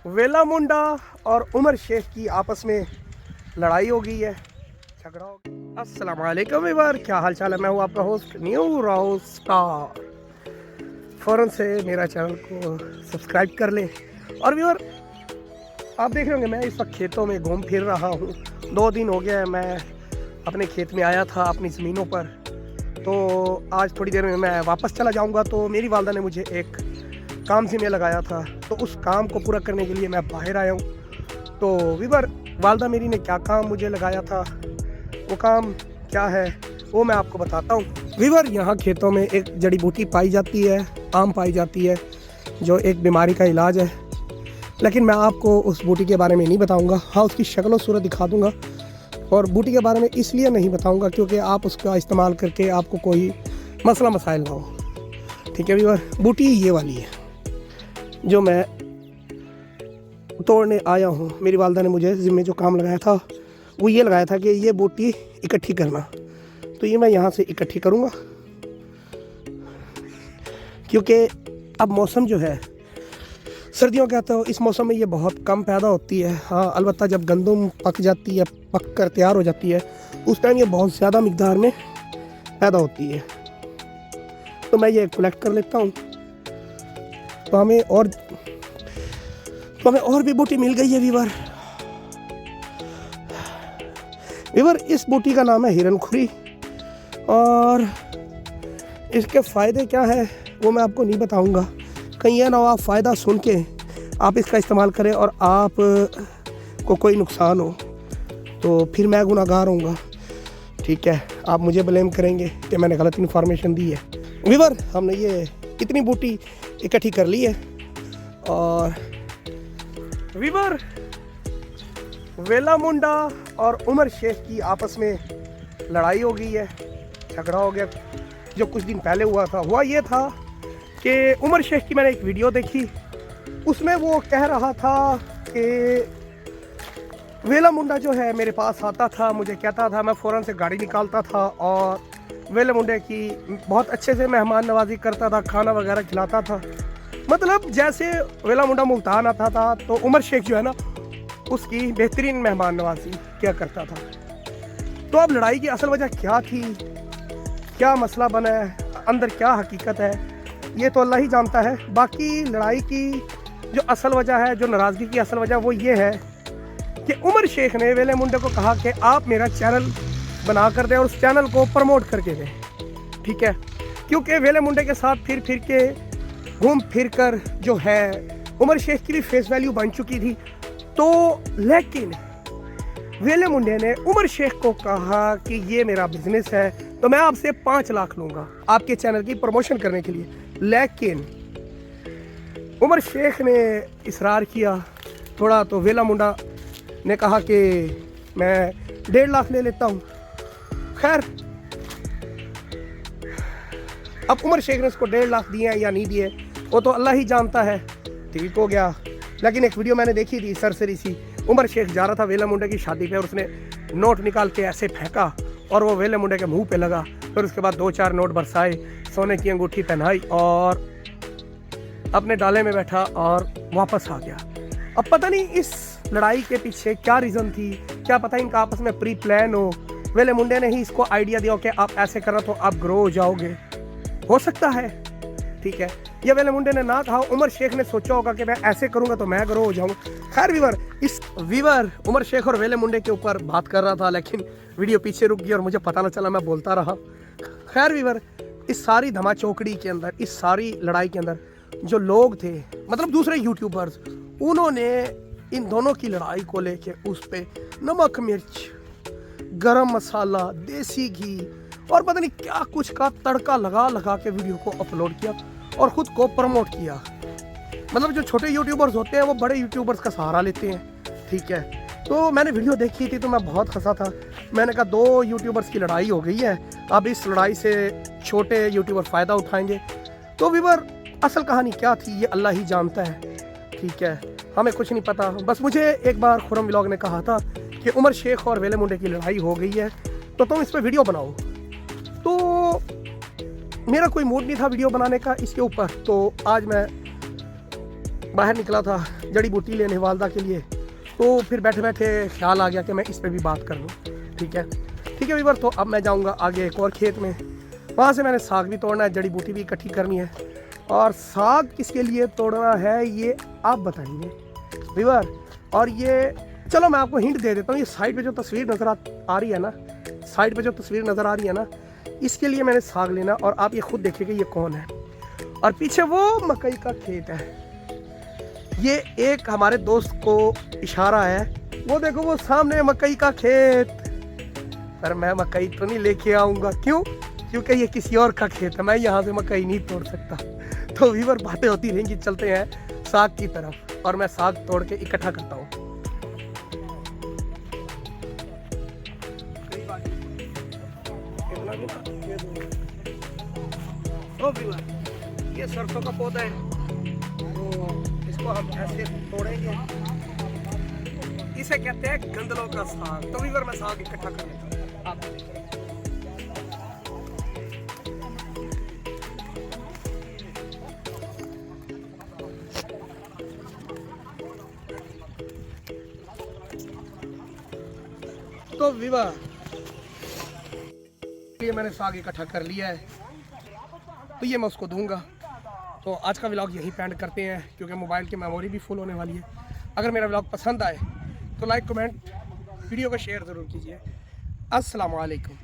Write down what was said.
वेला मुंडा और उमर शेख की आपस में लड़ाई हो गई है, झगड़ा हो गया। अस्सलाम वालेकुम व्यूअर, क्या हाल चाल है। मैं हूँ आपका होस्ट न्यू राउ स्टार। फ़ौरन से मेरा चैनल को सब्सक्राइब कर लें। और व्यूअर, आप देख रहे होंगे मैं इस वक्त खेतों में घूम फिर रहा हूँ। 2 दिन हो गया है मैं अपने खेत में आया था, अपनी ज़मीनों पर। तो आज थोड़ी देर में मैं वापस चला जाऊँगा। तो मेरी वालदा ने मुझे एक काम से मैं लगाया था, तो उस काम को पूरा करने के लिए मैं बाहर आया हूँ। तो व्यूअर, वालदा मेरी ने क्या काम मुझे लगाया था, वो काम क्या है वो मैं आपको बताता हूँ। व्यूअर, यहाँ खेतों में एक जड़ी बूटी पाई जाती है, आम पाई जाती है, जो एक बीमारी का इलाज है। लेकिन मैं आपको उस बूटी के बारे में नहीं बताऊँगा। हाँ, उसकी शक्ल और सूरत दिखा दूँगा। और बूटी के बारे में इसलिए नहीं बताऊँगा क्योंकि आप उसका इस्तेमाल करके आपको कोई मसला मसाइल ना हो। ठीक है व्यूअर, बूटी ये वाली है जो मैं तोड़ने आया हूँ। मेरी वालदा ने मुझे ज़िम्मे जो काम लगाया था वो ये लगाया था कि ये बूटी इकट्ठी करना। तो ये मैं यहाँ से इकट्ठी करूँगा क्योंकि अब मौसम जो है सर्दियों का, तो इस मौसम में ये बहुत कम पैदा होती है। हाँ, अलबत्ता जब गंदम पक जाती है, पक कर तैयार हो जाती है, उस टाइम ये बहुत ज़्यादा मिकदार में पैदा होती है। तो मैं ये कलेक्ट कर लेता हूँ। तो हमें और भी बूटी मिल गई है व्यूअर, इस बूटी का नाम है हिरनखुरी। और इसके फ़ायदे क्या है वो मैं आपको नहीं बताऊंगा। कहीं यह ना हो आप फ़ायदा सुन के आप इसका इस्तेमाल करें और आप को कोई नुकसान हो, तो फिर मैं गुनहगार होऊंगा। ठीक है, आप मुझे ब्लेम करेंगे कि मैंने गलत इन्फॉर्मेशन दी है। व्यूअर, हमने ये इतनी बूटी इकट्ठी कर ली है। और व्यूअर, वेला मुंडा और उमर शेख की आपस में लड़ाई हो गई है, झगड़ा हो गया। जो कुछ दिन पहले हुआ ये था कि उमर शेख की मैंने एक वीडियो देखी, उसमें वो कह रहा था कि वेला मुंडा जो है मेरे पास आता था, मुझे कहता था, मैं फ़ौरन से गाड़ी निकालता था और वेले मुंडे की बहुत अच्छे से मेहमान नवाजी करता था, खाना वगैरह खिलाता था। मतलब जैसे वेला मुंडा मुल्तान आता था तो उमर शेख जो है ना उसकी बेहतरीन मेहमान नवाजी क्या करता था। तो अब लड़ाई की असल वजह क्या थी, क्या मसला बना है, अंदर क्या हकीकत है, ये तो अल्लाह ही जानता है। बाकी लड़ाई की जो असल वजह है, जो नाराज़गी की असल वजह, वो ये है कि उमर शेख ने वेले मुंडे को कहा कि आप मेरा चैनल बना कर दें और उस चैनल को प्रमोट करके दें। ठीक है, क्योंकि वेले मुंडे के साथ फिर के घूम फिर कर जो है उमर शेख की भी फेस वैल्यू बन चुकी थी। तो लेकिन वेले मुंडे ने उमर शेख को कहा कि ये मेरा बिजनेस है, तो मैं आपसे 5 लाख लूँगा आपके चैनल की प्रमोशन करने के लिए। लेकिन उमर शेख ने इसरार किया थोड़ा, तो वेला मुंडा ने कहा कि मैं 1.5 लाख ले लेता हूँ। खैर, अब उमर शेख ने उसको 1.5 लाख दिए हैं या नहीं दिए वो तो अल्लाह ही जानता है। ठीक हो गया। लेकिन एक वीडियो मैंने देखी थी सरसरी सी, उमर शेख जा रहा था वेला मुंडे की शादी पे और उसने नोट निकाल के ऐसे फेंका और वो वेले मुंडे के मुंह पे लगा। फिर उसके बाद 2-4 नोट बरसाए, सोने की अंगूठी पहनाई और अपने डाले में बैठा और वापस आ गया। अब पता नहीं इस लड़ाई के पीछे क्या रीज़न थी, क्या पता इनका आपस में प्री प्लान हो। वेले मुंडे ने ही इसको आइडिया दिया कि आप ऐसे करना तो आप ग्रो हो जाओगे, हो सकता है। ठीक है, ये वेले मुंडे ने ना कहा, उमर शेख ने सोचा होगा कि मैं ऐसे करूंगा तो मैं ग्रो हो जाऊंगा। खैर व्यूअर, उमर शेख और वेले मुंडे के ऊपर बात कर रहा था, लेकिन वीडियो पीछे रुक गई और मुझे पता ना चला, मैं बोलता रहा। खैर व्यूअर, इस सारी धमाचौकड़ी के अंदर, इस सारी लड़ाई के अंदर जो लोग थे, मतलब दूसरे यूट्यूबर्स, उन्होंने इन दोनों की लड़ाई को लेके उस पे नमक मिर्च, गरम मसाला, देसी घी और पता नहीं क्या कुछ का तड़का लगा के वीडियो को अपलोड किया और ख़ुद को प्रमोट किया। मतलब जो छोटे यूट्यूबर्स होते हैं वो बड़े यूट्यूबर्स का सहारा लेते हैं। ठीक है, तो मैंने वीडियो देखी थी तो मैं बहुत हंसा था। मैंने कहा 2 यूट्यूबर्स की लड़ाई हो गई है, अब इस लड़ाई से छोटे यूट्यूबर फ़ायदा उठाएंगे। तो व्यूअर, असल कहानी क्या थी ये अल्लाह ही जानता है। ठीक है, हमें कुछ नहीं पता। बस मुझे एक बार खुरम व्लॉग ने कहा था कि उमर शेख और वेले मुंडे की लड़ाई हो गई है तो तुम इस पर वीडियो बनाओ। तो मेरा कोई मूड नहीं था वीडियो बनाने का इसके ऊपर, तो आज मैं बाहर निकला था जड़ी बूटी लेने वालदा के लिए, तो फिर बैठे बैठे ख्याल आ गया कि मैं इस पर भी बात कर लूँ। ठीक है वीवर, तो अब मैं जाऊँगा आगे एक और खेत में, वहाँ से मैंने साग भी तोड़ना है, जड़ी बूटी भी इकट्ठी करनी है। और साग किसके लिए तोड़ना है ये आप बताइए वीवर। और ये चलो मैं आपको हिंट दे देता हूँ, ये साइड पे जो तस्वीर नज़र आ रही है ना, साइड पे जो तस्वीर नज़र आ रही है ना, इसके लिए मैंने साग लेना। और आप ये खुद देखिए कि ये कौन है, और पीछे वो मकई का खेत है। ये एक हमारे दोस्त को इशारा है, वो देखो वो सामने मकई का खेत। पर मैं मकई तो नहीं लेके आऊँगा, क्यों? क्योंकि ये किसी और का खेत है, मैं यहाँ से मकई नहीं तोड़ सकता। तो वीवर बातें होती रहेंगी, चलते हैं साग की तरफ, और मैं साग तोड़ के इकट्ठा करता हूँ। ओ वीवर, ये सरसों का पौधा है, तो इसको हम ऐसे तोड़ेंगे, इसे कहते हैं गंदलों का साग। तो वीवर मैं साग इकट्ठा कर लेता हूँ, आप देखिए। तो वीवर ये मैंने साग इकट्ठा कर लिया है, तो ये मैं उसको दूंगा। तो आज का व्लॉग यहीं पे एंड करते हैं, क्योंकि मोबाइल की मेमोरी भी फुल होने वाली है। अगर मेरा व्लॉग पसंद आए तो लाइक कमेंट वीडियो को शेयर ज़रूर कीजिए। अस्सलाम वालेकुम।